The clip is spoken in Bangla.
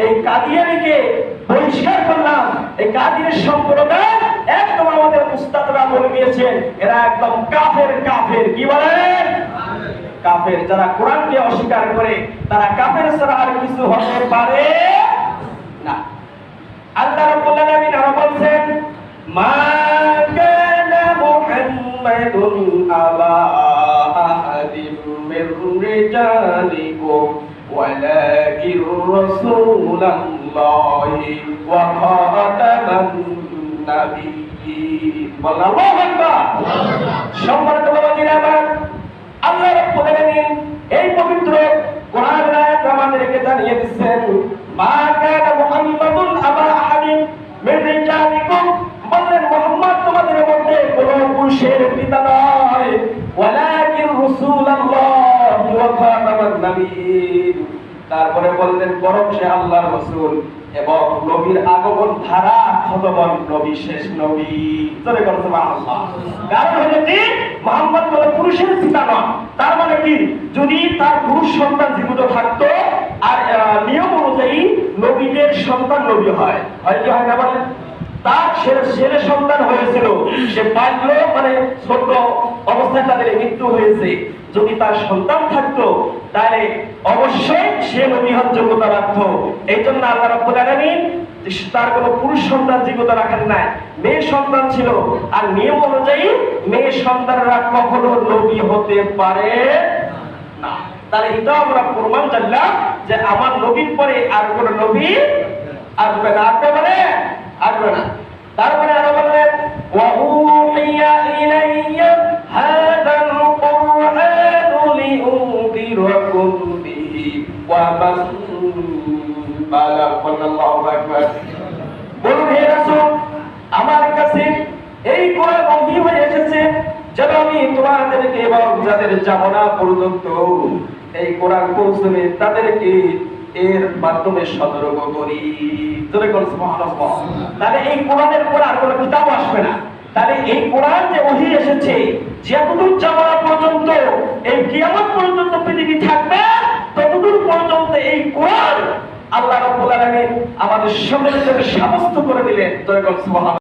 এই কাদিয়ানীকে বহিষ্কার করলাম। এই কাদিয়ানী সম্প্রদায় একদম আমাদের উস্তাদরা বলে দিয়েছেন এরা একদম কাফের। কাফের কি বলেন? কাফের। যারা কোরআনকে অস্বীকার করে তারা কাফের ছাড়া আর কিছু হতে পারে না। আল্লাহ রাব্বুল আলামিন আরো বলছেন মা কানা মুহাম্মাদুন আবা আহাদিম মির রিজালিকুম ওয়ালাকিন রাসূলুল্লাহি ওয়া খাতামান নাবিয়্যিন। আল্লাহু আকবার। সম্মানিত বাবাজিরা আমার, আল্লাহ রাব্বুল আলামিন এই পবিত্র কোরআনের আয়াত আমাদেরকে জানিয়ে দিচ্ছেন মা কানা মুহাম্মাদুন আবা আহাদিন মির রিজালিকুম, বললেন মুহাম্মদ তোমাদের মধ্যে কোনো পুরুষের পিতা নয়, ওয়ালাকিন রাসূলুল্লাহ ওয়া খাতামান নাবিয়্যিন। তারপরে বললেন বরং সে আল্লাহর রাসূল এবং নবীর আগমন ধারা খতমান নবী, শেষ নবী। চলে গেল সুবহানাল্লাহ। কারণ হলো কি মুহাম্মদ বলে পুরুষের পিতা নয়, তার মানে কি যদি তার পুরুষ সন্তান জীবিত থাকতো আর নিয়ম অনুযায়ী নবীদের সন্তান নবী হয়, হয় কি হয় না বলেন? তার ছেলে সন্তান হয়েছিল, সে বাল্য মানে ছোট অবস্থায় তাদের মৃত্যু হয়েছে। যদি তার সন্তান থাকতো তাহলে অবশ্যই সে নবী হওয়ার যোগ্যতা রাখতো। এই জন্য আল্লাহ রাব্বুল আলামিন তার কোনো পুরুষ সন্তান জীবিত রাখেন নাই, মেয়ে সন্তান ছিল। আর নিয়ম অনুযায়ী মেয়ে সন্তানরা কখনো নবী হতে পারে না। তাহলে এটা আমরা প্রমাণ জানলাম যে আমার নবীর পরে আর কোন নবী আসবে না। আসবে না। তারপরে আরো বললেন ওয়া উহিয়া ইলাইয়া হাদাল কুরআনু লিউনদিরাকুম বিহি ওয়া মান বালাগ। আল্লাহু আকবার। বলুন হে রাসূল, আমার কাছে এই কোরআন ওহী হয়ে এসেছে যেন আমি তোমাদেরকে এবং যাদের জামানা পর্যন্ত এই কোরআন পৌঁছবে তাদেরকে এর মাধ্যমে সতর্ক করি। জোরে বলুন সুবহানাল্লাহ। তাহলে এই কোরআনের পর আর কোনো কিতাব আসবে না। তাহলে এই কোরআন যে ওহী এসেছে যতদূর জামানা পর্যন্ত, এই কিয়ামত পর্যন্ত পৃথিবী থাকবে ততদূর পর্যন্ত এই কোরআন আল্লাহ রাব্বুল আলামিন আমাদের সকলের জন্য সাব্যস্ত করে দিলেন। জোরে বলুন সুবহানাল্লাহ।